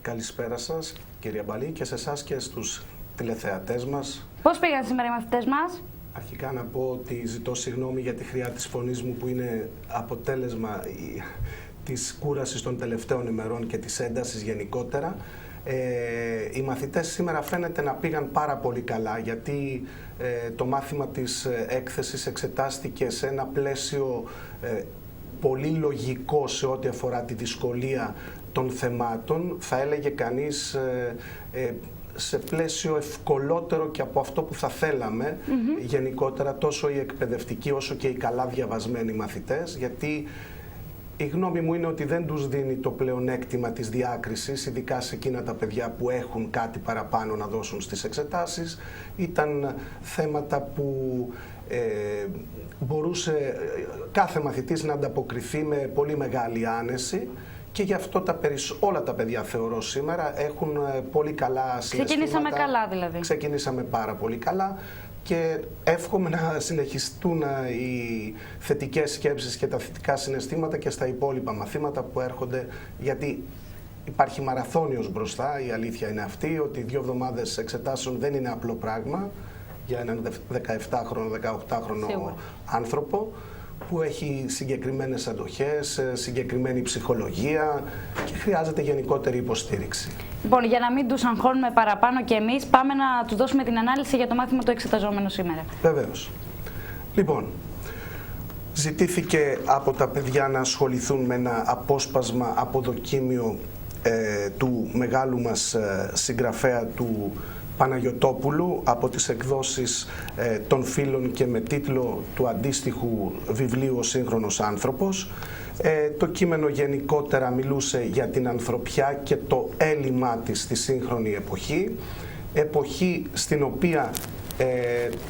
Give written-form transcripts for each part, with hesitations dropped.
Καλησπέρα σας, κυρία Μπαλή, και σε εσάς και στους τηλεθεατές μας. Πώς πήγαν σήμερα οι μαθητές μας? Αρχικά να πω ότι ζητώ συγγνώμη για τη χρειά της φωνής μου, που είναι αποτέλεσμα της κούρασης των τελευταίων ημερών και της έντασης γενικότερα. Οι μαθητές σήμερα φαίνεται να πήγαν πάρα πολύ καλά, γιατί το μάθημα της έκθεσης εξετάστηκε σε ένα πλαίσιο πολύ λογικό σε ό,τι αφορά τη δυσκολία των θεμάτων, θα έλεγε κανείς σε πλαίσιο ευκολότερο και από αυτό που θα θέλαμε γενικότερα, τόσο οι εκπαιδευτικοί όσο και οι καλά διαβασμένοι μαθητές, γιατί η γνώμη μου είναι ότι δεν τους δίνει το πλεονέκτημα της διάκρισης, ειδικά σε εκείνα τα παιδιά που έχουν κάτι παραπάνω να δώσουν στις εξετάσεις. Ήταν θέματα που μπορούσε κάθε μαθητής να ανταποκριθεί με πολύ μεγάλη άνεση, και γι' αυτό όλα τα παιδιά, θεωρώ, σήμερα έχουν πολύ καλά συναισθήματα. Ξεκινήσαμε καλά δηλαδή. Ξεκινήσαμε πάρα πολύ καλά και εύχομαι να συνεχιστούν οι θετικές σκέψεις και τα θετικά συναισθήματα και στα υπόλοιπα μαθήματα που έρχονται, γιατί υπάρχει μαραθώνιος μπροστά. Η αλήθεια είναι αυτή, ότι 2 εβδομάδες εξετάσεων δεν είναι απλό πράγμα για έναν 17χρονο, 18χρονο άνθρωπο, που έχει συγκεκριμένες αντοχές, συγκεκριμένη ψυχολογία και χρειάζεται γενικότερη υποστήριξη. Λοιπόν, για να μην τους αγχώνουμε παραπάνω και εμείς, πάμε να τους δώσουμε την ανάλυση για το μάθημα το εξεταζόμενο σήμερα. Βεβαίως. Λοιπόν, ζητήθηκε από τα παιδιά να ασχοληθούν με ένα απόσπασμα από δοκίμιο του μεγάλου μας συγγραφέα, του Παναγιωτόπουλου, από τις εκδόσεις των Φίλων και με τίτλο του αντίστοιχου βιβλίου «Ο σύγχρονος άνθρωπος». Το κείμενο γενικότερα μιλούσε για την ανθρωπιά και το έλλειμμά της στη σύγχρονη εποχή στην οποία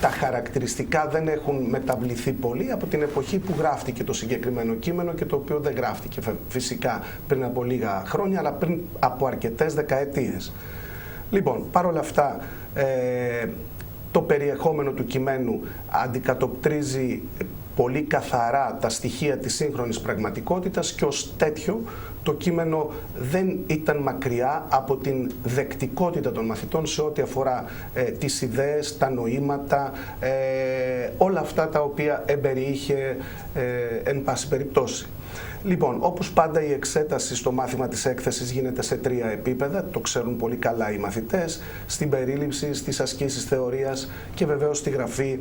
τα χαρακτηριστικά δεν έχουν μεταβληθεί πολύ από την εποχή που γράφτηκε το συγκεκριμένο κείμενο, και το οποίο δεν γράφτηκε φυσικά πριν από λίγα χρόνια, αλλά πριν από αρκετές δεκαετίες. Λοιπόν, παρόλα αυτά, το περιεχόμενο του κειμένου αντικατοπτρίζει πολύ καθαρά τα στοιχεία της σύγχρονης πραγματικότητας, και ως τέτοιο το κείμενο δεν ήταν μακριά από την δεκτικότητα των μαθητών σε ό,τι αφορά τις ιδέες, τα νοήματα, όλα αυτά τα οποία εμπεριείχε εν πάση περιπτώσει. Λοιπόν, όπως πάντα, η εξέταση στο μάθημα της έκθεσης γίνεται σε 3 επίπεδα, το ξέρουν πολύ καλά οι μαθητές: στην περίληψη, στις ασκήσεις θεωρίας και βεβαίως στη γραφή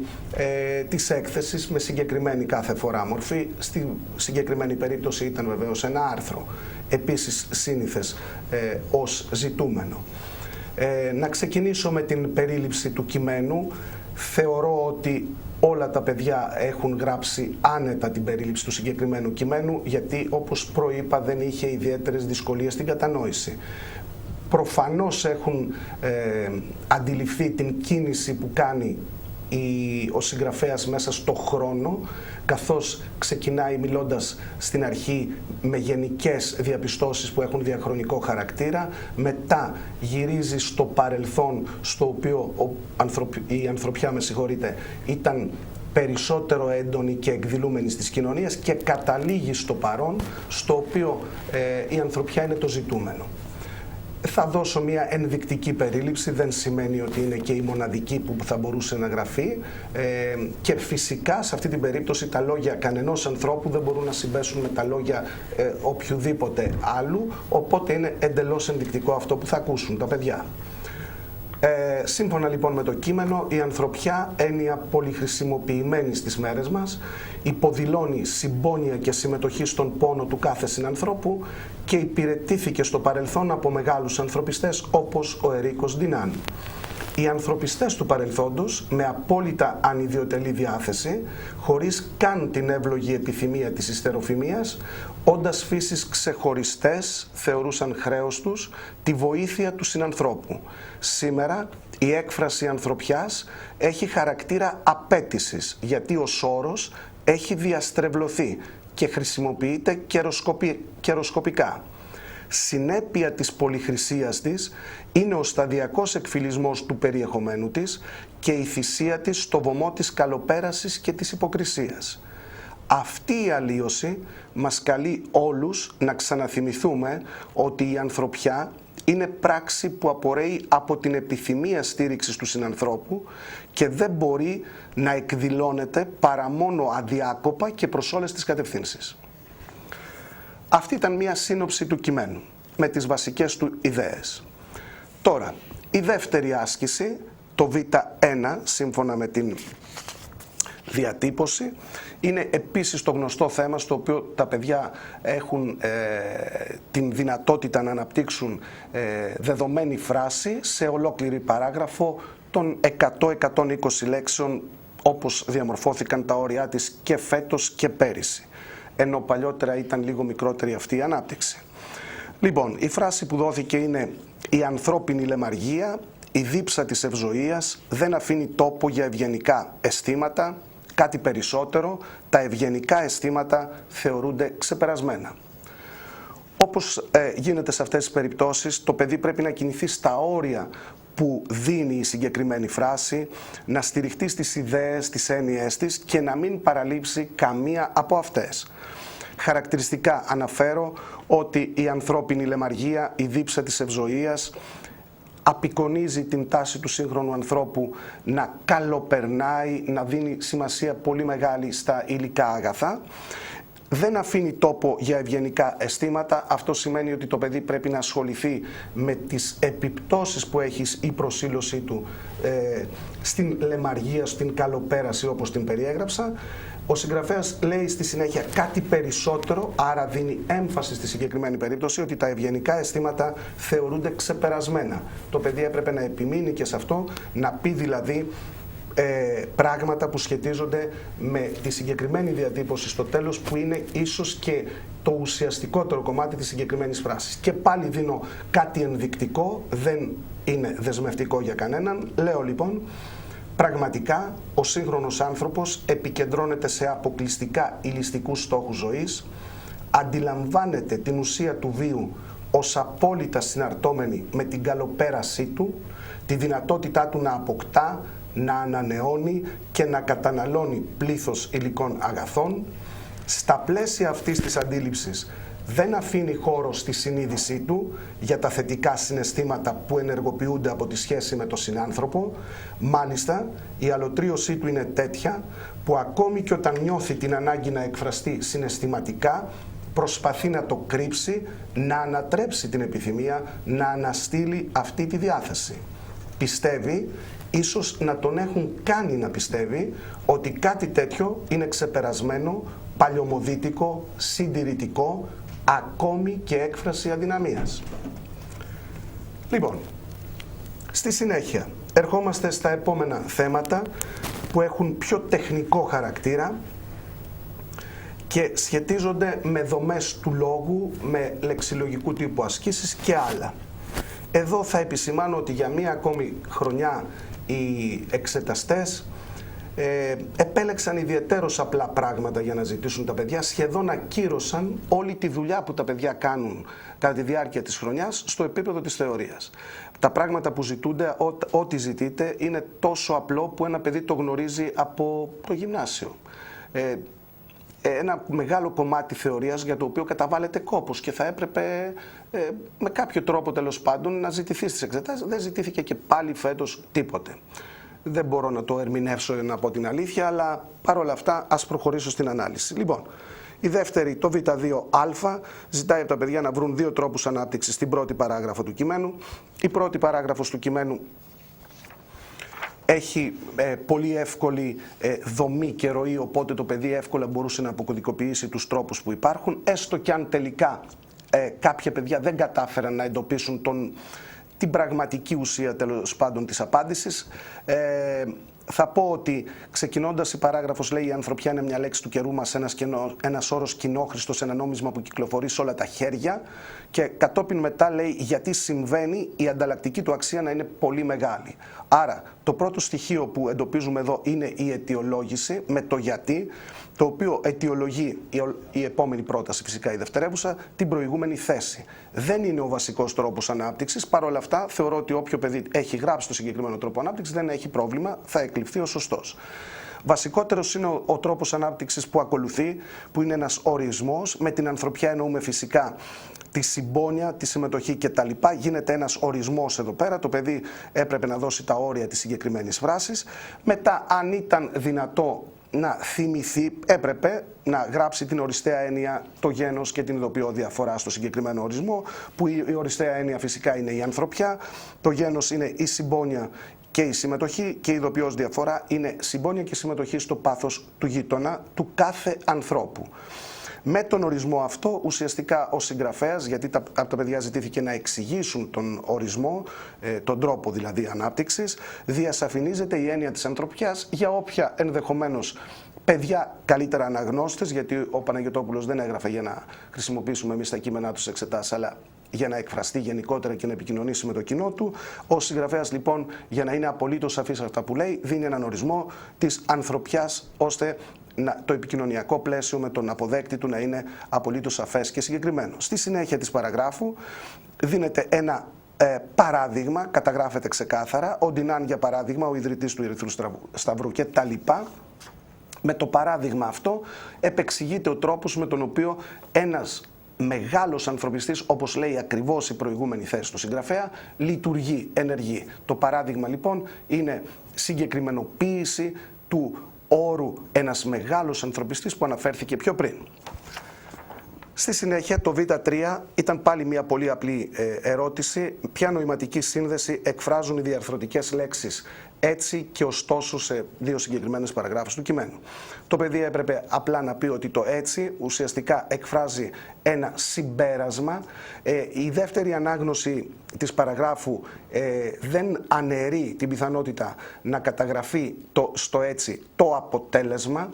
της έκθεσης με συγκεκριμένη κάθε φορά μορφή. Στη συγκεκριμένη περίπτωση ήταν βεβαίως ένα άρθρο, επίσης σύνηθες ως ζητούμενο. Να ξεκινήσω με την περίληψη του κειμένου. Θεωρώ ότι όλα τα παιδιά έχουν γράψει άνετα την περίληψη του συγκεκριμένου κειμένου, γιατί, όπως προείπα, δεν είχε ιδιαίτερες δυσκολίες στην κατανόηση. Προφανώς έχουν αντιληφθεί την κίνηση που κάνει ο συγγραφέας μέσα στο χρόνο, καθώς ξεκινάει μιλώντας στην αρχή με γενικές διαπιστώσεις που έχουν διαχρονικό χαρακτήρα, μετά γυρίζει στο παρελθόν, στο οποίο η ανθρωπιά, ήταν περισσότερο έντονη και εκδηλούμενη στις κοινωνίες, και καταλήγει στο παρόν, στο οποίο η ανθρωπιά είναι το ζητούμενο. Θα δώσω μια ενδεικτική περίληψη, δεν σημαίνει ότι είναι και η μοναδική που θα μπορούσε να γραφεί, και φυσικά σε αυτή την περίπτωση τα λόγια κανενός ανθρώπου δεν μπορούν να συμπέσουν με τα λόγια οποιουδήποτε άλλου, οπότε είναι εντελώς ενδεικτικό αυτό που θα ακούσουν τα παιδιά. Σύμφωνα λοιπόν με το κείμενο, η ανθρωπιά, έννοια πολυχρησιμοποιημένη στις μέρες μας, υποδηλώνει συμπόνια και συμμετοχή στον πόνο του κάθε συνανθρώπου και υπηρετήθηκε στο παρελθόν από μεγάλους ανθρωπιστές όπως ο Ερίκος Ντινάν. Οι ανθρωπιστές του παρελθόντος, με απόλυτα ανιδιοτελή διάθεση, χωρίς καν την εύλογη επιθυμία της ιστεροφημίας, όντας φύσεις ξεχωριστές, θεωρούσαν χρέος τους τη βοήθεια του συνανθρώπου. Σήμερα η έκφραση ανθρωπιάς έχει χαρακτήρα απέτησης, γιατί ως όρος έχει διαστρεβλωθεί και χρησιμοποιείται καιροσκοπικά. Συνέπεια της πολυχρησίας της είναι ο σταδιακός εκφυλισμός του περιεχομένου της και η θυσία της στο βωμό της καλοπέρασης και της υποκρισίας. Αυτή η αλλίωση μας καλεί όλους να ξαναθυμηθούμε ότι η ανθρωπιά είναι πράξη που απορρέει από την επιθυμία στήριξης του συνανθρώπου και δεν μπορεί να εκδηλώνεται παρά μόνο αδιάκοπα και προς όλες τις κατευθύνσεις. Αυτή ήταν μια σύνοψη του κειμένου με τις βασικές του ιδέες. Τώρα, η δεύτερη άσκηση, το Β1, σύμφωνα με την διατύπωση, είναι επίσης το γνωστό θέμα στο οποίο τα παιδιά έχουν την δυνατότητα να αναπτύξουν δεδομένη φράση σε ολόκληρη παράγραφο των 100-120 λέξεων όπως διαμορφώθηκαν τα όρια της και φέτος και πέρυσι, ενώ παλιότερα ήταν λίγο μικρότερη αυτή η ανάπτυξη. Λοιπόν, η φράση που δόθηκε είναι «Η ανθρώπινη λεμαργία, η δίψα της ευζοίας δεν αφήνει τόπο για ευγενικά αισθήματα, κάτι περισσότερο, τα ευγενικά αισθήματα θεωρούνται ξεπερασμένα». Όπως γίνεται σε αυτές τις περιπτώσεις, το παιδί πρέπει να κινηθεί στα όρια που δίνει η συγκεκριμένη φράση, να στηριχτεί στις ιδέες, στις έννοιές της και να μην παραλείψει καμία από αυτές. Χαρακτηριστικά αναφέρω ότι η ανθρώπινη λεμαργία, η δίψα της ευζοίας, απεικονίζει την τάση του σύγχρονου ανθρώπου να καλοπερνάει, να δίνει σημασία πολύ μεγάλη στα υλικά αγαθά. Δεν αφήνει τόπο για ευγενικά αισθήματα. Αυτό σημαίνει ότι το παιδί πρέπει να ασχοληθεί με τις επιπτώσεις που έχει η προσήλωσή του στην λεμαργία, στην καλοπέραση όπως την περιέγραψα. Ο συγγραφέας λέει στη συνέχεια κάτι περισσότερο, άρα δίνει έμφαση στη συγκεκριμένη περίπτωση ότι τα ευγενικά αισθήματα θεωρούνται ξεπερασμένα. Το παιδί έπρεπε να επιμείνει και σε αυτό, να πει δηλαδή πράγματα που σχετίζονται με τη συγκεκριμένη διατύπωση στο τέλος, που είναι ίσως και το ουσιαστικότερο κομμάτι της συγκεκριμένης φράσης. Και πάλι δίνω κάτι ενδεικτικό, δεν είναι δεσμευτικό για κανέναν. Λέω λοιπόν, πραγματικά ο σύγχρονος άνθρωπος επικεντρώνεται σε αποκλειστικά υλιστικούς στόχους ζωής, αντιλαμβάνεται την ουσία του βίου ως απόλυτα συναρτώμενη με την καλοπέρασή του, τη δυνατότητά του να αποκτά, να ανανεώνει και να καταναλώνει πλήθος υλικών αγαθών. Στα πλαίσια αυτής της αντίληψης δεν αφήνει χώρο στη συνείδησή του για τα θετικά συναισθήματα που ενεργοποιούνται από τη σχέση με τον συνάνθρωπο. Μάλιστα, η αλωτρίωσή του είναι τέτοια που ακόμη και όταν νιώθει την ανάγκη να εκφραστεί συναισθηματικά, προσπαθεί να το κρύψει, να ανατρέψει την επιθυμία, να αναστείλει αυτή τη διάθεση. Πιστεύει, ίσως να τον έχουν κάνει να πιστεύει, ότι κάτι τέτοιο είναι ξεπερασμένο, παλιωμοδίτικο, συντηρητικό, ακόμη και έκφραση αδυναμίας. Λοιπόν, στη συνέχεια ερχόμαστε στα επόμενα θέματα που έχουν πιο τεχνικό χαρακτήρα και σχετίζονται με δομές του λόγου, με λεξιλογικού τύπου ασκήσεις και άλλα. Εδώ θα επισημάνω ότι για μία ακόμη χρονιά οι εξεταστές επέλεξαν ιδιαιτέρως απλά πράγματα για να ζητήσουν τα παιδιά, σχεδόν ακύρωσαν όλη τη δουλειά που τα παιδιά κάνουν κατά τη διάρκεια της χρονιάς στο επίπεδο της θεωρίας. Τα πράγματα που ζητούνται, ό,τι ζητείτε, είναι τόσο απλό που ένα παιδί το γνωρίζει από το γυμνάσιο. Ένα μεγάλο κομμάτι θεωρίας για το οποίο καταβάλλεται κόπος και θα έπρεπε με κάποιο τρόπο τέλος πάντων να ζητηθεί στις εξετάσεις. Δεν ζητήθηκε και πάλι φέτος τίποτε. Δεν μπορώ να το ερμηνεύσω να πω την αλήθεια, αλλά παρόλα αυτά ας προχωρήσω στην ανάλυση. Λοιπόν, η δεύτερη, το Β2α, ζητάει από τα παιδιά να βρουν δύο τρόπους ανάπτυξης στην πρώτη παράγραφο του κειμένου. Η πρώτη παράγραφος του κειμένου έχει πολύ εύκολη δομή και ροή, οπότε το παιδί εύκολα μπορούσε να αποκωδικοποιήσει τους τρόπους που υπάρχουν, έστω και αν τελικά κάποια παιδιά δεν κατάφεραν να εντοπίσουν την πραγματική ουσία τέλος πάντων της απάντησης. Θα πω ότι ξεκινώντας η παράγραφος λέει: «Η ανθρωπιά είναι μια λέξη του καιρού μας, ένας όρος κοινόχρηστος, ένα νόμισμα που κυκλοφορεί σε όλα τα χέρια». Και κατόπιν μετά λέει γιατί συμβαίνει η ανταλλακτική του αξία να είναι πολύ μεγάλη. Άρα το πρώτο στοιχείο που εντοπίζουμε εδώ είναι η αιτιολόγηση με το γιατί, το οποίο αιτιολογεί η επόμενη πρόταση, φυσικά η δευτερεύουσα, την προηγούμενη θέση. Δεν είναι ο βασικός τρόπος ανάπτυξης. Παρ' όλα αυτά, θεωρώ ότι όποιο παιδί έχει γράψει το συγκεκριμένο τρόπο ανάπτυξης δεν έχει πρόβλημα, θα εκλειφθεί ο σωστός. Βασικότερος είναι ο τρόπος ανάπτυξης που ακολουθεί, που είναι ένας ορισμός. Με την ανθρωπιά εννοούμε φυσικά τη συμπόνια, τη συμμετοχή κτλ. Γίνεται ένας ορισμός εδώ πέρα. Το παιδί έπρεπε να δώσει τα όρια της συγκεκριμένης φράσης. Μετά, αν ήταν δυνατό να θυμηθεί, έπρεπε να γράψει την οριστέα έννοια, το γένος και την ειδοποιώ διαφορά στο συγκεκριμένο ορισμό, που η οριστέα έννοια φυσικά είναι η ανθρωπιά, το γένος είναι η συμπόνια και η συμμετοχή και η ειδοποιώς διαφορά είναι συμπόνια και συμμετοχή στο πάθος του γείτονα, του κάθε ανθρώπου. Με τον ορισμό αυτό, ουσιαστικά ο συγγραφέας, γιατί από τα παιδιά ζητήθηκε να εξηγήσουν τον ορισμό, τον τρόπο δηλαδή ανάπτυξης, διασαφηνίζεται η έννοια της ανθρωπιάς για όποια ενδεχομένως παιδιά καλύτερα αναγνώστες, γιατί ο Παναγιωτόπουλος δεν έγραφε για να χρησιμοποιήσουμε εμείς τα κείμενά τους εξετάσεις, αλλά για να εκφραστεί γενικότερα και να επικοινωνήσει με το κοινό του. Ο συγγραφέας λοιπόν, για να είναι απολύτως σαφής αυτά που λέει, δίνει έναν ορισμό της ανθρωπιάς, ώστε το επικοινωνιακό πλαίσιο με τον αποδέκτη του να είναι απολύτως σαφές και συγκεκριμένο. Στη συνέχεια της παραγράφου δίνεται ένα παράδειγμα, καταγράφεται ξεκάθαρα, ο Ντινάν για παράδειγμα, ο ιδρυτής του Ερυθρού Σταυρού κτλ. Με το παράδειγμα αυτό επεξηγείται ο τρόπος με τον οποίο ένας μεγάλος ανθρωπιστής, όπως λέει ακριβώς η προηγούμενη θέση του συγγραφέα, λειτουργεί, ενεργεί. Το παράδειγμα λοιπόν είναι συγκεκριμενοποίηση του όρου ένας μεγάλος ανθρωπιστής που αναφέρθηκε πιο πριν. Στη συνέχεια το Β3 ήταν πάλι μια πολύ απλή ερώτηση. Ποια νοηματική σύνδεση εκφράζουν οι διαρθρωτικές λέξεις έτσι και ωστόσο σε δύο συγκεκριμένες παραγράφους του κειμένου. Το παιδί έπρεπε απλά να πει ότι το έτσι ουσιαστικά εκφράζει ένα συμπέρασμα. Η δεύτερη ανάγνωση της παραγράφου δεν αναιρεί την πιθανότητα να καταγραφεί στο έτσι το αποτέλεσμα.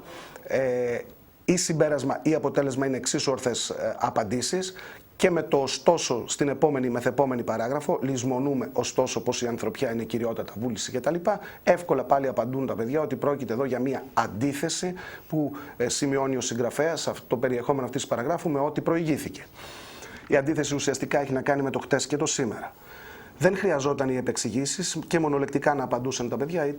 Ή συμπέρασμα ή αποτέλεσμα είναι εξίσου ορθές απαντήσεις. Και με το ωστόσο στην επόμενη μεθεπόμενη παράγραφο, λησμονούμε ωστόσο πως η ανθρωπιά είναι κυριότατα βούληση κτλ. Εύκολα πάλι απαντούν τα παιδιά ότι πρόκειται εδώ για μια αντίθεση που σημειώνει ο συγγραφέας το περιεχόμενο αυτής της παραγράφου με ό,τι προηγήθηκε. Η αντίθεση ουσιαστικά έχει να κάνει με το χτες και το σήμερα. Δεν χρειαζόταν οι επεξηγήσεις και μονολεκτικά να απαντούσαν τα παιδιά,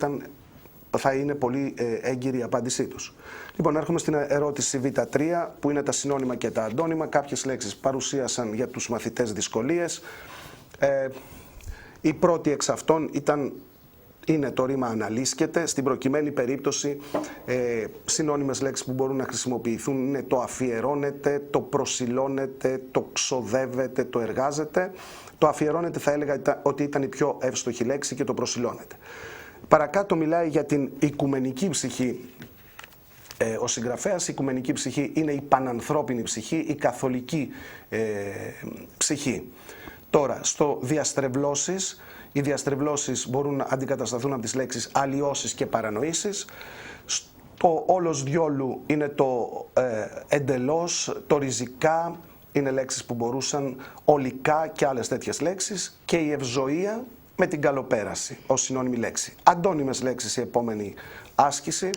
θα είναι πολύ έγκυρη η απάντησή τους. Λοιπόν, έρχομαι στην ερώτηση Β3, που είναι τα συνώνυμα και τα αντώνυμα. Κάποιες λέξεις παρουσίασαν για τους μαθητές δυσκολίες. Η πρώτη εξ αυτών είναι το ρήμα αναλύσκεται. Στην προκειμένη περίπτωση, συνώνυμες λέξεις που μπορούν να χρησιμοποιηθούν είναι το αφιερώνεται, το προσηλώνεται, το ξοδεύεται, το εργάζεται. Το αφιερώνεται θα έλεγα ότι ήταν η πιο εύστοχη λέξη και το προσηλώνεται. Παρακάτω μιλάει για την οικουμενική ψυχή. Ο συγγραφέας, η οικουμενική ψυχή είναι η πανανθρώπινη ψυχή, η καθολική ψυχή. Τώρα, στο διαστρεβλώσεις, οι διαστρεβλώσεις μπορούν να αντικατασταθούν από τις λέξεις αλλοιώσεις και παρανοήσεις. Το όλος διόλου είναι το εντελώς, το ριζικά είναι λέξεις που μπορούσαν, ολικά και άλλες τέτοιες λέξεις, και η ευζοία με την καλοπέραση ως συνώνυμη λέξη. Αντώνυμες λέξεις η επόμενη άσκηση.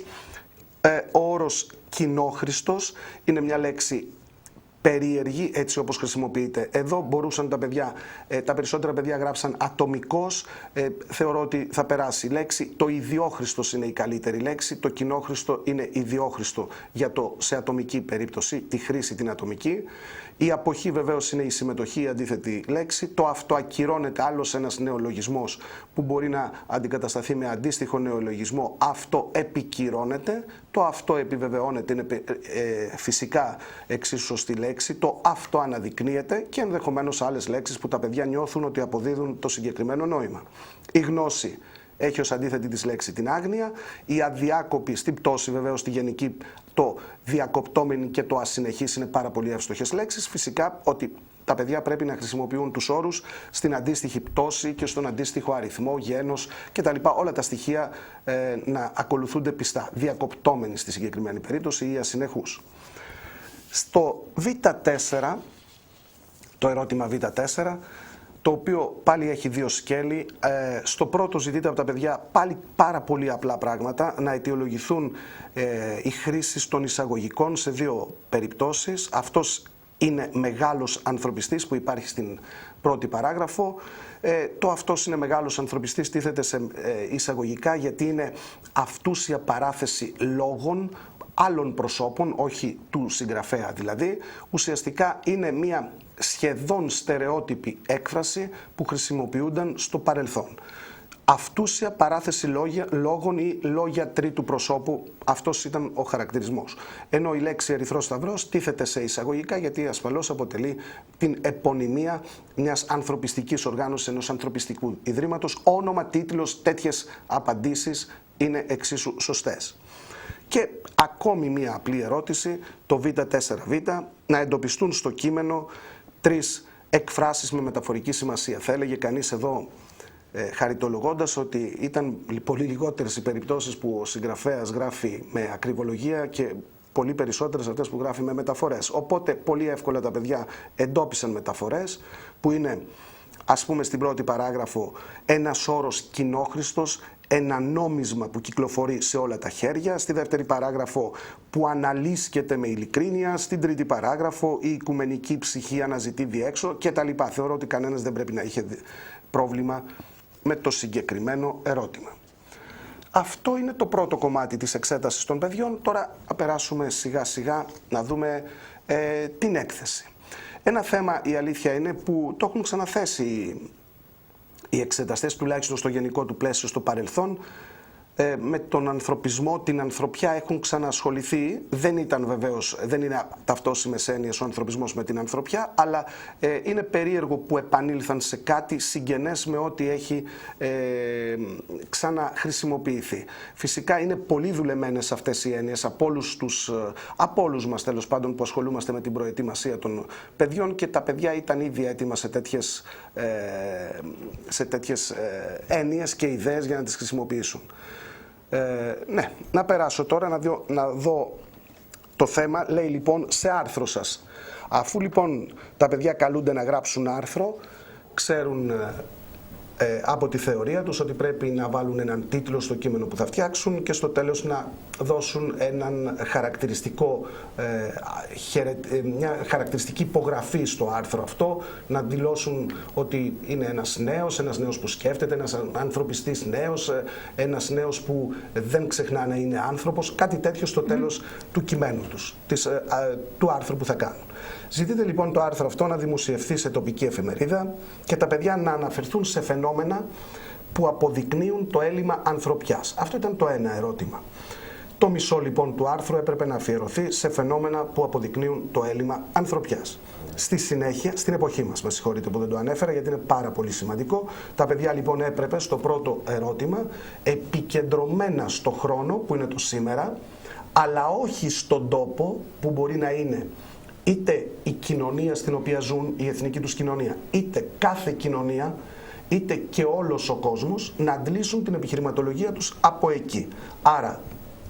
Ο όρος κοινόχρηστος είναι μια λέξη περίεργη, έτσι όπως χρησιμοποιείται. Εδώ μπορούσαν τα περισσότερα παιδιά γράψαν ατομικός, θεωρώ ότι θα περάσει η λέξη. Το ιδιόχρηστος είναι η καλύτερη λέξη, το κοινόχρηστο είναι ιδιόχρηστο για σε ατομική περίπτωση, τη χρήση την ατομική. Η αποχή βεβαίως είναι η συμμετοχή, η αντίθετη λέξη. Το αυτοακυρώνεται, άλλος ένας νεολογισμός που μπορεί να αντικατασταθεί με αντίστοιχο νεολογισμό. Αυτό επικυρώνεται. Το αυτό επιβεβαιώνεται, είναι φυσικά εξίσου σωστή λέξη. Το αυτό αναδεικνύεται και ενδεχομένως άλλες λέξεις που τα παιδιά νιώθουν ότι αποδίδουν το συγκεκριμένο νόημα. Η γνώση έχει ως αντίθετη της λέξη την άγνοια. Η αδιάκοπη στην πτώση βεβαίως στη γενική, το διακοπτόμενη και το ασυνεχής είναι πάρα πολύ εύστοχες λέξεις. Φυσικά ότι τα παιδιά πρέπει να χρησιμοποιούν τους όρους στην αντίστοιχη πτώση και στον αντίστοιχο αριθμό, γένος κτλ. Όλα τα στοιχεία να ακολουθούνται πιστά. Διακοπτόμενη στη συγκεκριμένη περίπτωση ή ασυνεχούς. Στο Β4, το ερώτημα Β4, το οποίο πάλι έχει δύο σκέλη. Στο πρώτο ζητείται από τα παιδιά πάλι πάρα πολύ απλά πράγματα, να αιτιολογηθούν οι χρήσεις των εισαγωγικών σε δύο περιπτώσεις. Αυτός είναι μεγάλος ανθρωπιστής που υπάρχει στην πρώτη παράγραφο. Το αυτός είναι μεγάλος ανθρωπιστής τίθεται σε εισαγωγικά γιατί είναι αυτούσια παράθεση λόγων άλλων προσώπων, όχι του συγγραφέα δηλαδή. Ουσιαστικά είναι μια σχεδόν στερεότυπη έκφραση που χρησιμοποιούνταν στο παρελθόν. Αυτούσια παράθεση λόγων ή λόγια τρίτου προσώπου, αυτός ήταν ο χαρακτηρισμός. Ενώ η λέξη ερυθρός σταυρός τίθεται σε εισαγωγικά γιατί ασφαλώς αποτελεί την επωνυμία μιας ανθρωπιστικής οργάνωσης, ενός ανθρωπιστικού ιδρύματος. Όνομα, τίτλος, τέτοιες απαντήσεις είναι εξίσου σωστές. Και ακόμη μία απλή ερώτηση, το Β4Β, να εντοπιστούν στο κείμενο 3 εκφράσεις με μεταφορική σημασία. Θα έλεγε κανείς εδώ, χαριτολογώντας, ότι ήταν πολύ λιγότερες οι περιπτώσεις που ο συγγραφέας γράφει με ακριβολογία και πολύ περισσότερες αυτές που γράφει με μεταφορές. Οπότε πολύ εύκολα τα παιδιά εντόπισαν μεταφορές που είναι, ας πούμε στην πρώτη παράγραφο, ένας όρος κοινόχρηστος, ένα νόμισμα που κυκλοφορεί σε όλα τα χέρια, στη δεύτερη παράγραφο που αναλύσκεται με ειλικρίνεια, στην τρίτη παράγραφο η οικουμενική ψυχή αναζητεί διέξω κτλ. Θεωρώ ότι κανένας δεν πρέπει να είχε πρόβλημα με το συγκεκριμένο ερώτημα. Αυτό είναι το πρώτο κομμάτι της εξέτασης των παιδιών. Τώρα θα περάσουμε σιγά σιγά να δούμε την έκθεση. Ένα θέμα, η αλήθεια είναι, που το έχουν ξαναθέσει οι εξεταστές, τουλάχιστον στο γενικό του πλαίσιο στο παρελθόν, με τον ανθρωπισμό, την ανθρωπιά έχουν ξανασχοληθεί. Δεν είναι ταυτόσιμες έννοιες ο ανθρωπισμός με την ανθρωπιά, αλλά είναι περίεργο που επανήλθαν σε κάτι συγγενές με ό,τι έχει ξαναχρησιμοποιηθεί. Φυσικά είναι πολύ δουλεμένες αυτές οι έννοιες από όλους μας τέλος πάντων που ασχολούμαστε με την προετοιμασία των παιδιών και τα παιδιά ήταν ήδη έτοιμα σε τέτοιες έννοιες και ιδέες για να τις χρησιμοποιήσουν. Ναι, να περάσω τώρα να δω το θέμα. Λέει λοιπόν σε άρθρο σας. Αφού λοιπόν τα παιδιά καλούνται να γράψουν άρθρο, ξέρουν από τη θεωρία τους ότι πρέπει να βάλουν έναν τίτλο στο κείμενο που θα φτιάξουν και στο τέλος να δώσουν μια χαρακτηριστική υπογραφή στο άρθρο αυτό, να δηλώσουν ότι είναι ένας νέος που σκέφτεται, ένας ανθρωπιστής νέος, ένας νέος που δεν ξεχνά να είναι άνθρωπος, κάτι τέτοιο στο τέλος του κειμένου τους, του άρθρου που θα κάνουν. Ζητείτε λοιπόν το άρθρο αυτό να δημοσιευθεί σε τοπική εφημερίδα και τα παιδιά να αναφερθούν σε φαινόμενα που αποδεικνύουν το έλλειμμα ανθρωπιάς. Αυτό ήταν το ένα ερώτημα. Το μισό λοιπόν του άρθρου έπρεπε να αφιερωθεί σε φαινόμενα που αποδεικνύουν το έλλειμμα ανθρωπιάς. Στη συνέχεια, στην εποχή μας, με συγχωρείτε που δεν το ανέφερα γιατί είναι πάρα πολύ σημαντικό, τα παιδιά λοιπόν έπρεπε στο πρώτο ερώτημα, επικεντρωμένα στο χρόνο που είναι το σήμερα, αλλά όχι στον τόπο που μπορεί να είναι είτε η κοινωνία στην οποία ζουν, η εθνική τους κοινωνία, είτε κάθε κοινωνία, είτε και όλος ο κόσμος, να αντλήσουν την επιχειρηματολογία τους από εκεί. Άρα,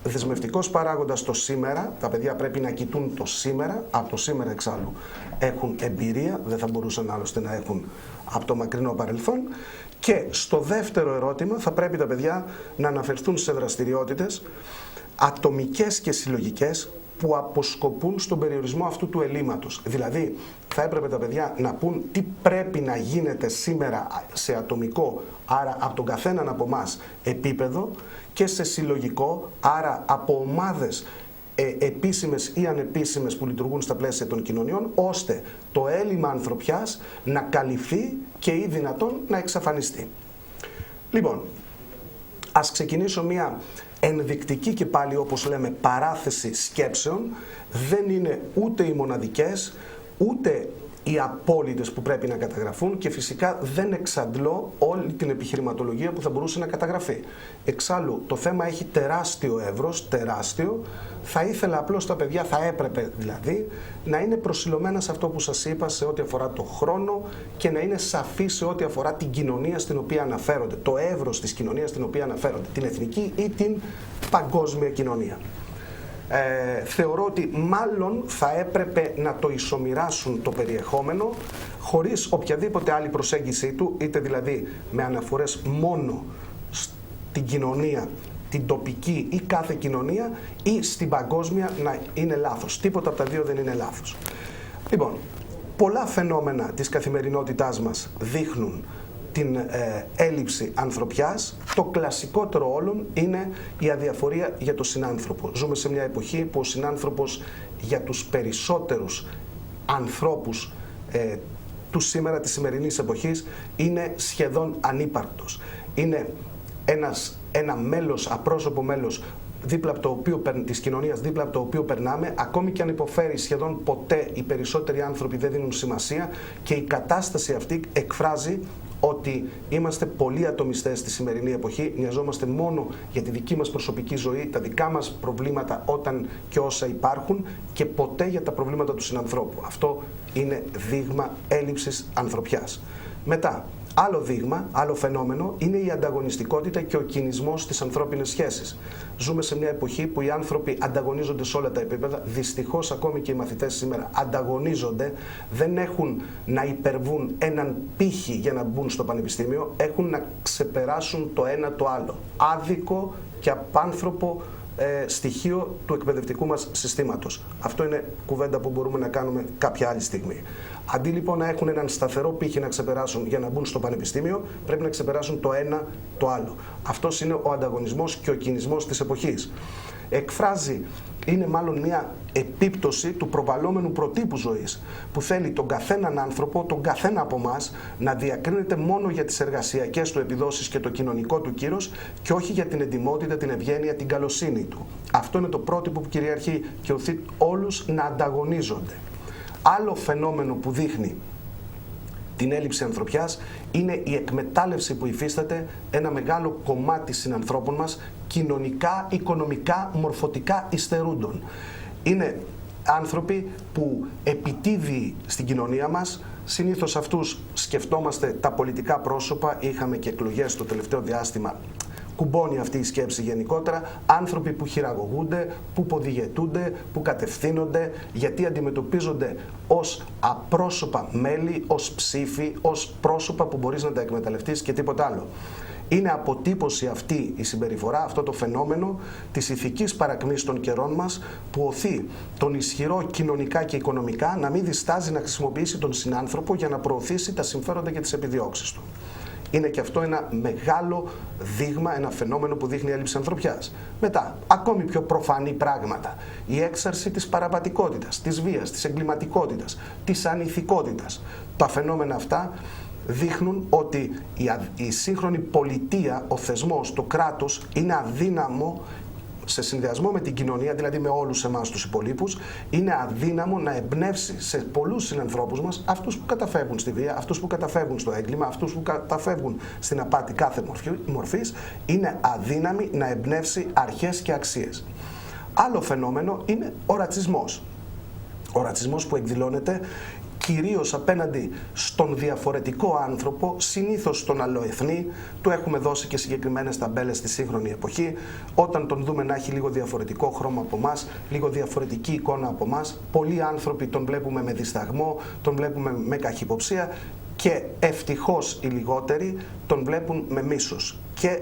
δεσμευτικός παράγοντας το σήμερα, τα παιδιά πρέπει να κοιτούν το σήμερα, από το σήμερα εξάλλου έχουν εμπειρία, δεν θα μπορούσαν άλλωστε να έχουν από το μακρινό παρελθόν. Και στο δεύτερο ερώτημα θα πρέπει τα παιδιά να αναφερθούν σε δραστηριότητες ατομικές και συλλογικές που αποσκοπούν στον περιορισμό αυτού του ελλείμματος. Δηλαδή, θα έπρεπε τα παιδιά να πούν τι πρέπει να γίνεται σήμερα σε ατομικό, άρα από τον καθέναν από εμάς επίπεδο, και σε συλλογικό, άρα από ομάδες επίσημες ή ανεπίσημες που λειτουργούν στα πλαίσια των κοινωνιών, ώστε το έλλειμμα ανθρωπιάς να καλυφθεί και ή δυνατόν να εξαφανιστεί. Λοιπόν, ας ξεκινήσω μία ενδεικτική και πάλι όπως λέμε παράθεση σκέψεων. Δεν είναι ούτε οι μοναδικές, ούτε οι απόλυτες που πρέπει να καταγραφούν και φυσικά δεν εξαντλώ όλη την επιχειρηματολογία που θα μπορούσε να καταγραφεί. Εξάλλου το θέμα έχει τεράστιο εύρος, τεράστιο. Θα ήθελα απλώς τα παιδιά, θα έπρεπε δηλαδή, να είναι προσιλωμένα σε αυτό που σας είπα σε ό,τι αφορά το χρόνο και να είναι σαφή σε ό,τι αφορά την κοινωνία στην οποία αναφέρονται, το εύρος της κοινωνίας στην οποία αναφέρονται, την εθνική ή την παγκόσμια κοινωνία. Θεωρώ ότι μάλλον θα έπρεπε να το ισομοιράσουν το περιεχόμενο χωρίς οποιαδήποτε άλλη προσέγγιση του, είτε δηλαδή με αναφορές μόνο στην κοινωνία, την τοπική ή κάθε κοινωνία, ή στην παγκόσμια να είναι λάθος. Τίποτα από τα δύο δεν είναι λάθος. Λοιπόν, Πολλά φαινόμενα της καθημερινότητάς μας δείχνουν την έλλειψη ανθρωπιάς. Το κλασικότερο όλων είναι η αδιαφορία για τον συνάνθρωπο. Ζούμε σε μια εποχή που ο συνάνθρωπος για τους περισσότερους ανθρώπους του σήμερα, της σημερινής εποχής, είναι σχεδόν ανύπαρκτος. Είναι ένα μέλος, απρόσωπο μέλος δίπλα από το οποίο, της κοινωνίας, δίπλα από το οποίο περνάμε, ακόμη και αν υποφέρει σχεδόν ποτέ, οι περισσότεροι άνθρωποι δεν δίνουν σημασία, και η κατάσταση αυτή εκφράζει ότι είμαστε πολύ ατομιστές στη σημερινή εποχή, νοιαζόμαστε μόνο για τη δική μας προσωπική ζωή, τα δικά μας προβλήματα όταν και όσα υπάρχουν, και ποτέ για τα προβλήματα του συνανθρώπου. Αυτό είναι δείγμα έλλειψης ανθρωπιάς. Μετά, άλλο δείγμα, άλλο φαινόμενο είναι η ανταγωνιστικότητα και ο κινησμός στις ανθρώπινες σχέσεις. Ζούμε σε μια εποχή που οι άνθρωποι ανταγωνίζονται σε όλα τα επίπεδα. Δυστυχώς ακόμη και οι μαθητές σήμερα ανταγωνίζονται, δεν έχουν να υπερβούν έναν πύχη για να μπουν στο πανεπιστήμιο, έχουν να ξεπεράσουν το ένα το άλλο. Άδικο και απάνθρωπο στοιχείο του εκπαιδευτικού μας συστήματος. Αυτό είναι κουβέντα που μπορούμε να κάνουμε κάποια άλλη στιγμή. Αντί λοιπόν να έχουν έναν σταθερό πύχη να ξεπεράσουν για να μπουν στο πανεπιστήμιο, πρέπει να ξεπεράσουν το ένα το άλλο. Αυτός είναι ο ανταγωνισμός και ο κινησμός της εποχής. Είναι μάλλον μια επίπτωση του προβαλλόμενου προτύπου ζωής, που θέλει τον καθέναν άνθρωπο, τον καθένα από εμάς, να διακρίνεται μόνο για τις εργασιακές του επιδόσεις και το κοινωνικό του κύρος, και όχι για την εντιμότητα, την ευγένεια, την καλοσύνη του. Αυτό είναι το πρότυπο που κυριαρχεί και οθεί όλους να ανταγωνίζονται. Άλλο φαινόμενο που δείχνει την έλλειψη ανθρωπιάς είναι η εκμετάλλευση που υφίσταται ένα μεγάλο κομμάτι συνανθρώπων μας, κοινωνικά, οικονομικά, μορφωτικά υστερούντων. Είναι άνθρωποι που επιτίδιοι στην κοινωνία μας, συνήθως αυτούς σκεφτόμαστε τα πολιτικά πρόσωπα, είχαμε και εκλογές το τελευταίο διάστημα, κουμπώνει αυτή η σκέψη γενικότερα, άνθρωποι που χειραγωγούνται, που ποδηγετούνται, που κατευθύνονται, γιατί αντιμετωπίζονται ως απρόσωπα μέλη, ως ψήφοι, ως πρόσωπα που μπορείς να τα εκμεταλλευτείς και τίποτα άλλο. Είναι αποτύπωση αυτή η συμπεριφορά, αυτό το φαινόμενο της ηθικής παρακμής των καιρών μας, που οθεί τον ισχυρό κοινωνικά και οικονομικά να μην διστάζει να χρησιμοποιήσει τον συνάνθρωπο για να προωθήσει τα συμφέροντα και τις επιδιώξεις του. Είναι και αυτό ένα μεγάλο δείγμα, ένα φαινόμενο που δείχνει έλλειψη ανθρωπιάς. Μετά, ακόμη πιο προφανή πράγματα. Η έξαρση της παραβατικότητας, της βίας, της εγκληματικότητας, της ανηθικότητας. Τα φαινόμενα αυτά δείχνουν ότι η σύγχρονη πολιτεία, ο θεσμός, το κράτος είναι αδύναμο σε συνδυασμό με την κοινωνία, δηλαδή με όλους εμάς τους υπολείπους, είναι αδύναμο να εμπνεύσει σε πολλούς συνανθρώπους μας, αυτούς που καταφεύγουν στη βία, αυτούς που καταφεύγουν στο έγκλημα, αυτούς που καταφεύγουν στην απάτη κάθε μορφής, είναι αδύναμη να εμπνεύσει αρχές και αξίες. Άλλο φαινόμενο είναι ο ρατσισμός. Ο ρατσισμός που εκδηλώνεται κυρίως απέναντι στον διαφορετικό άνθρωπο, συνήθως στον αλλοεθνή. Του έχουμε δώσει και συγκεκριμένες ταμπέλες στη σύγχρονη εποχή. Όταν τον δούμε να έχει λίγο διαφορετικό χρώμα από εμάς, λίγο διαφορετική εικόνα από εμάς, πολλοί άνθρωποι τον βλέπουμε με δισταγμό, τον βλέπουμε με καχυποψία, και ευτυχώς οι λιγότεροι τον βλέπουν με μίσος και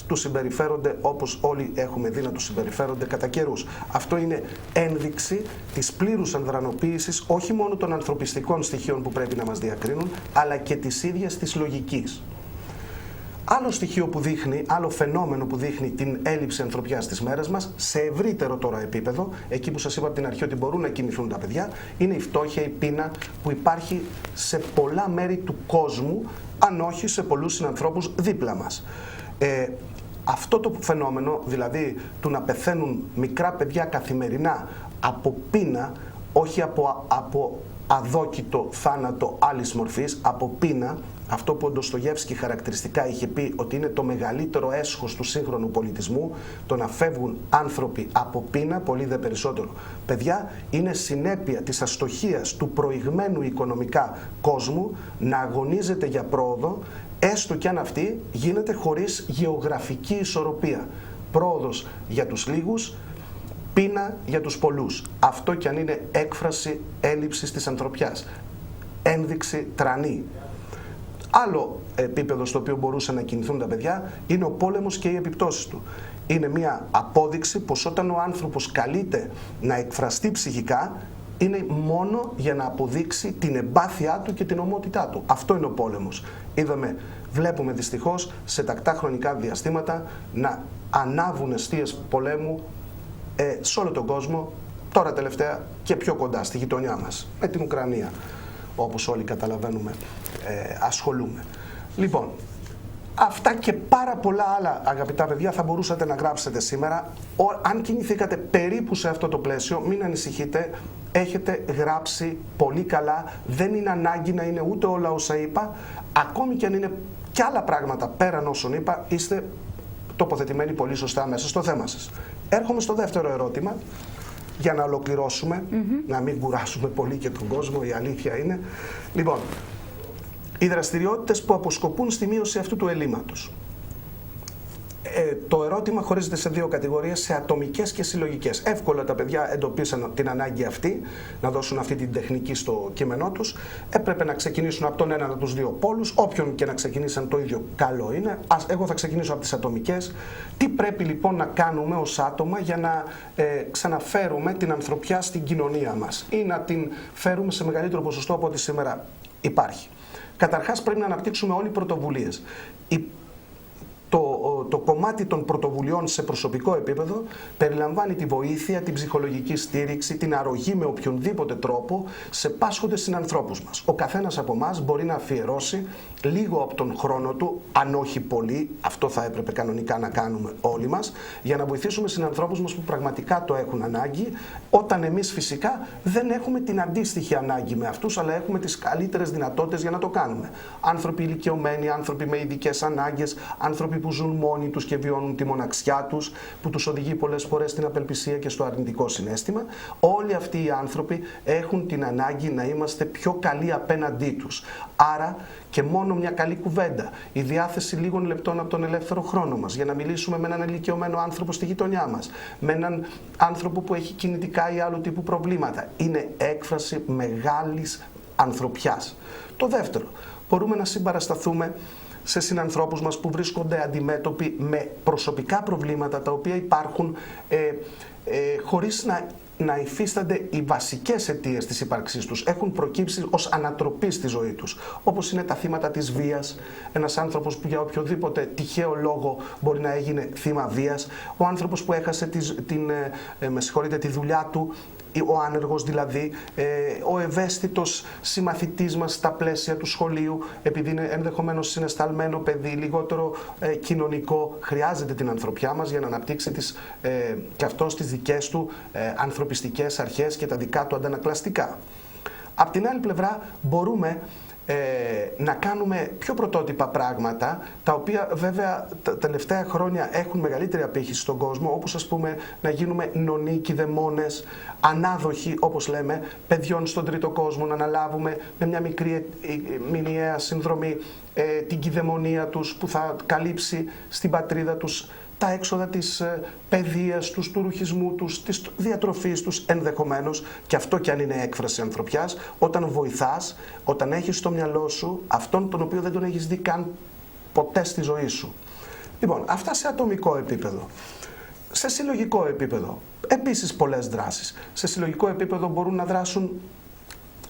του συμπεριφέρονται όπως όλοι έχουμε δει να του συμπεριφέρονται κατά καιρούς. Αυτό είναι ένδειξη της πλήρους ανδρανοποίησης όχι μόνο των ανθρωπιστικών στοιχείων που πρέπει να μας διακρίνουν, αλλά και της ίδιας της λογικής. Άλλο στοιχείο που δείχνει, άλλο φαινόμενο που δείχνει την έλλειψη ανθρωπιάς στις μέρες μας, σε ευρύτερο τώρα επίπεδο, εκεί που σας είπα από την αρχή ότι μπορούν να κινηθούν τα παιδιά, είναι η φτώχεια, η πείνα που υπάρχει σε πολλά μέρη του κόσμου, αν όχι σε πολλούς συνανθρώπους δίπλα μας. Αυτό το φαινόμενο, δηλαδή του να πεθαίνουν μικρά παιδιά καθημερινά από πείνα, όχι από αδόκητο θάνατο άλλης μορφής, από πείνα, αυτό που ο Ντοστογεύσκι χαρακτηριστικά είχε πει ότι είναι το μεγαλύτερο έσχος του σύγχρονου πολιτισμού, το να φεύγουν άνθρωποι από πείνα, πολύ δε περισσότερο παιδιά, είναι συνέπεια της αστοχίας του προηγμένου οικονομικά κόσμου να αγωνίζεται για πρόοδο, έστω κι αν αυτή γίνεται χωρίς γεωγραφική ισορροπία. Πρόοδος για τους λίγους, πείνα για τους πολλούς. Αυτό κι αν είναι έκφραση έλλειψης της ανθρωπιάς. Ένδειξη τρανή. Άλλο επίπεδο στο οποίο μπορούσαν να κινηθούν τα παιδιά είναι ο πόλεμος και οι επιπτώσεις του. Είναι μια απόδειξη πως όταν ο άνθρωπος καλείται να εκφραστεί ψυχικά, είναι μόνο για να αποδείξει την εμπάθειά του και την ομότητά του. Αυτό είναι ο πόλεμος. Βλέπουμε δυστυχώς σε τακτά χρονικά διαστήματα να ανάβουν εστίες πολέμου σε όλο τον κόσμο, τώρα τελευταία και πιο κοντά στη γειτονιά μας, με την Ουκρανία, όπως όλοι καταλαβαίνουμε ασχολούμε. Λοιπόν, αυτά και πάρα πολλά άλλα, αγαπητά παιδιά, θα μπορούσατε να γράψετε σήμερα. Αν κινηθήκατε περίπου σε αυτό το πλαίσιο, μην ανησυχείτε, έχετε γράψει πολύ καλά. Δεν είναι ανάγκη να είναι ούτε όλα όσα είπα. Ακόμη και αν είναι και άλλα πράγματα πέραν όσων είπα, είστε τοποθετημένοι πολύ σωστά μέσα στο θέμα σας. Έρχομαι στο δεύτερο ερώτημα, για να ολοκληρώσουμε, να μην κουράσουμε πολύ και τον κόσμο, η αλήθεια είναι. Λοιπόν, οι δραστηριότητες που αποσκοπούν στη μείωση αυτού του ελλείμματος. Το ερώτημα χωρίζεται σε δύο κατηγορίες, σε ατομικές και συλλογικές. Εύκολα τα παιδιά εντοπίσαν την ανάγκη αυτή, να δώσουν αυτή την τεχνική στο κείμενό τους. Έπρεπε να ξεκινήσουν από τον έναν από τους δύο πόλους, όποιον και να ξεκινήσαν το ίδιο καλό είναι. Εγώ θα ξεκινήσω από τις ατομικές. Τι πρέπει λοιπόν να κάνουμε ως άτομα για να ξαναφέρουμε την ανθρωπιά στην κοινωνία μας ή να την φέρουμε σε μεγαλύτερο ποσοστό από ό,τι σήμερα υπάρχει. Καταρχάς πρέπει να αναπτύξουμε όλοι πρωτοβουλίες. Το κομμάτι των πρωτοβουλειών σε προσωπικό επίπεδο περιλαμβάνει τη βοήθεια, την ψυχολογική στήριξη, την αρρωγή με οποιονδήποτε τρόπο σε πάσχοντες συνανθρώπους μας. Ο καθένας από εμάς μπορεί να αφιερώσει λίγο από τον χρόνο του, αν όχι πολύ, αυτό θα έπρεπε κανονικά να κάνουμε όλοι μας, για να βοηθήσουμε συνανθρώπους μας που πραγματικά το έχουν ανάγκη, όταν εμείς φυσικά δεν έχουμε την αντίστοιχη ανάγκη με αυτούς, αλλά έχουμε τις καλύτερες δυνατότητες για να το κάνουμε. Άνθρωποι ηλικιωμένοι, άνθρωποι με ειδικές ανάγκες, άνθρωποι που ζουν μόνοι τους και βιώνουν τη μοναξιά τους, που τους οδηγεί πολλές φορές στην απελπισία και στο αρνητικό συναίσθημα. Όλοι αυτοί οι άνθρωποι έχουν την ανάγκη να είμαστε πιο καλοί απέναντί τους. Άρα και μόνο μια καλή κουβέντα, η διάθεση λίγων λεπτών από τον ελεύθερο χρόνο μας για να μιλήσουμε με έναν ηλικιωμένο άνθρωπο στη γειτονιά μας, με έναν άνθρωπο που έχει κινητικά ή άλλου τύπου προβλήματα, είναι έκφραση μεγάλης ανθρωπιάς. Το δεύτερο, μπορούμε να συμπαρασταθούμε σε συνανθρώπους μας που βρίσκονται αντιμέτωποι με προσωπικά προβλήματα τα οποία υπάρχουν χωρίς να υφίστανται οι βασικές αιτίες της ύπαρξής τους. Έχουν προκύψει ως ανατροπή στη ζωή τους, όπως είναι τα θύματα της βίας, ένας άνθρωπος που για οποιοδήποτε τυχαίο λόγο μπορεί να έγινε θύμα βίας, ο άνθρωπος που έχασε τη δουλειά του, ο άνεργος δηλαδή, ο ευαίσθητος συμμαθητής μας στα πλαίσια του σχολείου, επειδή είναι ενδεχομένως συναισθαλμένο παιδί, λιγότερο κοινωνικό, χρειάζεται την ανθρωπιά μας για να αναπτύξει και αυτός τις δικές του ανθρωπιστικές αρχές και τα δικά του αντανακλαστικά. Απ' την άλλη πλευρά μπορούμε να κάνουμε πιο πρωτότυπα πράγματα, τα οποία βέβαια τα τελευταία χρόνια έχουν μεγαλύτερη απήχηση στον κόσμο, όπως ας πούμε να γίνουμε νονοί κηδεμόνες, ανάδοχοι όπως λέμε παιδιών στον τρίτο κόσμο, να αναλάβουμε με μια μικρή μηνιαία συνδρομή την κηδεμονία τους που θα καλύψει στην πατρίδα τους τα έξοδα της παιδείας τους, του ρουχισμού τους, της διατροφής τους ενδεχομένως, και αυτό κι αν είναι έκφραση ανθρωπιάς, όταν βοηθάς, όταν έχεις στο μυαλό σου αυτόν τον οποίο δεν τον έχεις δει καν ποτέ στη ζωή σου. Λοιπόν, αυτά σε ατομικό επίπεδο. Σε συλλογικό επίπεδο, επίσης πολλές δράσεις. Σε συλλογικό επίπεδο μπορούν να δράσουν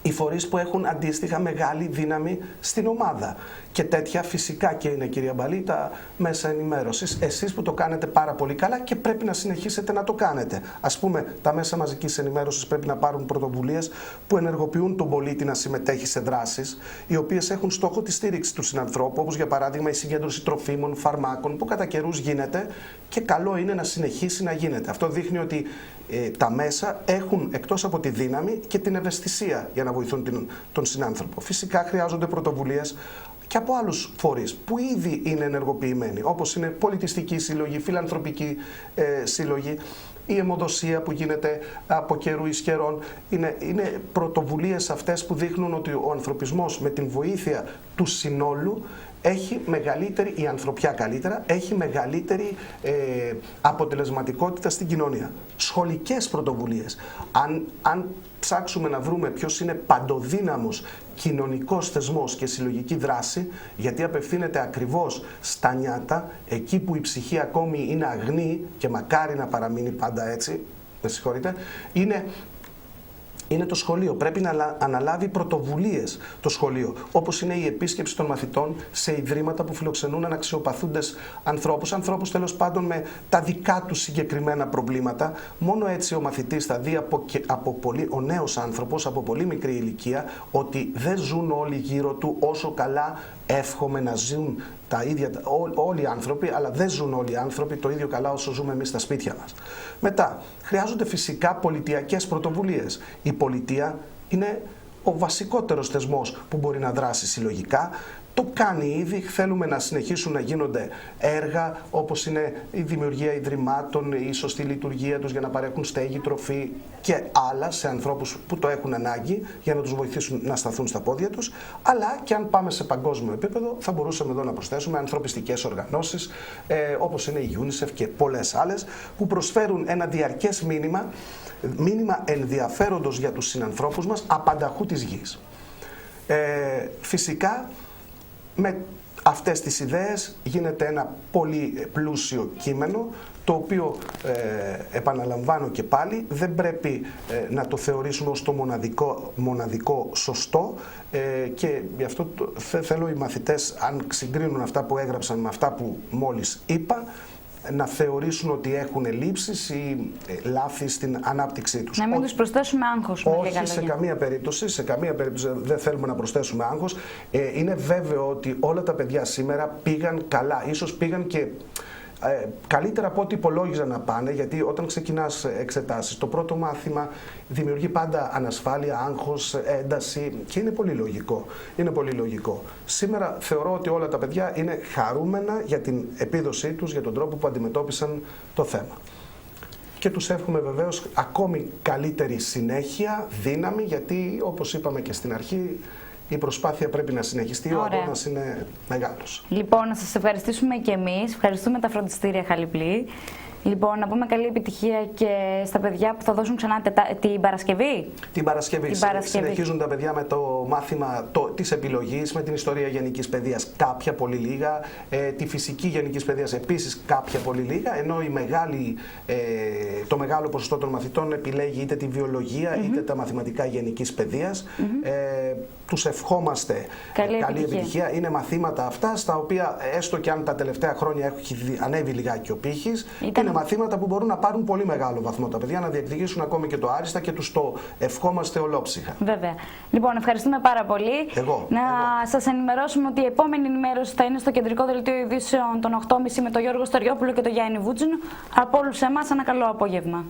οι φορείς που έχουν αντίστοιχα μεγάλη δύναμη στην ομάδα. Και τέτοια φυσικά και είναι, κυρία Μπαλή, τα μέσα ενημέρωσης. Εσείς που το κάνετε πάρα πολύ καλά και πρέπει να συνεχίσετε να το κάνετε. Ας πούμε, τα μέσα μαζικής ενημέρωσης πρέπει να πάρουν πρωτοβουλίες που ενεργοποιούν τον πολίτη να συμμετέχει σε δράσεις, οι οποίες έχουν στόχο τη στήριξη του συνανθρώπου, όπως για παράδειγμα η συγκέντρωση τροφίμων, φαρμάκων, που κατά καιρούς γίνεται και καλό είναι να συνεχίσει να γίνεται. Αυτό δείχνει ότι τα μέσα έχουν εκτός από τη δύναμη και την ευαισθησία για να βοηθούν τον συνάνθρωπο. Φυσικά χρειάζονται πρωτοβουλίες και από άλλους φορείς που ήδη είναι ενεργοποιημένοι, όπως είναι πολιτιστικοί σύλλογοι, φιλανθρωπικοί σύλλογοι, η αιμοδοσία που γίνεται από καιρού εις καιρών. Είναι πρωτοβουλίες αυτές που δείχνουν ότι ο ανθρωπισμός με την βοήθεια του συνόλου έχει μεγαλύτερη, η ανθρωπιά καλύτερα, έχει μεγαλύτερη αποτελεσματικότητα στην κοινωνία. Σχολικές πρωτοβουλίες. Αν ψάξουμε να βρούμε ποιος είναι παντοδύναμος κοινωνικός θεσμός και συλλογική δράση, γιατί απευθύνεται ακριβώς στα νιάτα, εκεί που η ψυχή ακόμη είναι αγνή και μακάρι να παραμείνει πάντα έτσι, με συγχωρείτε, είναι είναι το σχολείο. Πρέπει να αναλάβει πρωτοβουλίες το σχολείο, όπως είναι η επίσκεψη των μαθητών σε ιδρύματα που φιλοξενούν αναξιοπαθούντες ανθρώπους τέλος πάντων με τα δικά τους συγκεκριμένα προβλήματα. Μόνο έτσι ο μαθητής θα δει ο νέος άνθρωπος από πολύ μικρή ηλικία ότι δεν ζουν όλοι γύρω του όσο καλά εύχομαι να ζουν τα ίδια όλοι οι άνθρωποι, αλλά δεν ζουν όλοι οι άνθρωποι το ίδιο καλά όσο ζούμε εμείς στα σπίτια μας. Μετά, χρειάζονται φυσικά πολιτιακές πρωτοβουλίες. Η πολιτεία είναι ο βασικότερος θεσμός που μπορεί να δράσει συλλογικά. Το κάνει ήδη, θέλουμε να συνεχίσουν να γίνονται έργα όπως είναι η δημιουργία ιδρυμάτων, η σωστή λειτουργία τους για να παρέχουν στέγη, τροφή και άλλα σε ανθρώπους που το έχουν ανάγκη για να τους βοηθήσουν να σταθούν στα πόδια τους. Αλλά και αν πάμε σε παγκόσμιο επίπεδο θα μπορούσαμε εδώ να προσθέσουμε ανθρωπιστικές οργανώσεις όπως είναι η UNICEF και πολλές άλλες που προσφέρουν ένα διαρκές μήνυμα ενδιαφέροντος για τους συνανθρώπους μας απανταχού της γης. Φυσικά με αυτές τις ιδέες γίνεται ένα πολύ πλούσιο κείμενο, το οποίο επαναλαμβάνω και πάλι δεν πρέπει να το θεωρήσουμε ως το μοναδικό σωστό και γι' αυτό θέλω οι μαθητές, αν συγκρίνουν αυτά που έγραψαν με αυτά που μόλις είπα, να θεωρήσουν ότι έχουν ελλείψεις ή λάθη στην ανάπτυξή τους. Να μην τους προσθέσουμε άγχος. Όχι, σε καμία περίπτωση δεν θέλουμε να προσθέσουμε άγχος. Είναι βέβαιο ότι όλα τα παιδιά σήμερα πήγαν καλά. Ίσως πήγαν και καλύτερα από ό,τι υπολόγιζαν να πάνε, γιατί όταν ξεκινάς εξετάσεις, το πρώτο μάθημα δημιουργεί πάντα ανασφάλεια, άγχος, ένταση και είναι πολύ λογικό. Είναι πολύ λογικό. Σήμερα θεωρώ ότι όλα τα παιδιά είναι χαρούμενα για την επίδοσή τους, για τον τρόπο που αντιμετώπισαν το θέμα. Και τους εύχομαι βεβαίως ακόμη καλύτερη συνέχεια, δύναμη, γιατί όπως είπαμε και στην αρχή, η προσπάθεια πρέπει να συνεχιστεί, ο αγώνας είναι μεγάλος. Λοιπόν, να σας ευχαριστήσουμε και εμείς. Ευχαριστούμε τα φροντιστήρια Χαλιπλή. Λοιπόν, να πούμε καλή επιτυχία και στα παιδιά που θα δώσουν ξανά την Παρασκευή. Την Παρασκευή. Συνεχίζουν τα παιδιά με το μάθημα της επιλογής, με την ιστορία γενικής παιδείας κάποια πολύ λίγα, τη φυσική γενικής παιδείας επίσης κάποια πολύ λίγα, ενώ το μεγάλο ποσοστό των μαθητών επιλέγει είτε τη βιολογία είτε τα μαθηματικά γενικής παιδείας. Τους ευχόμαστε καλή επιτυχία. Είναι μαθήματα αυτά στα οποία έστω και αν τα τελευταία χρόνια έχει ανέβει λιγάκι ο πύχης, είναι μαθήματα που μπορούν να πάρουν πολύ μεγάλο βαθμό τα παιδιά, να διεκδικήσουν ακόμη και το άριστα και τους το ευχόμαστε ολόψυχα. Βέβαια. Λοιπόν, ευχαριστούμε πάρα πολύ. Σας ενημερώσουμε ότι η επόμενη ενημέρωση θα είναι στο κεντρικό δελτίο ειδήσεων των 8.30 με τον Γιώργο Στοριόπουλο και τον Γιάννη Βούτζινο. Από όλους εμάς ένα καλό απόγευμα.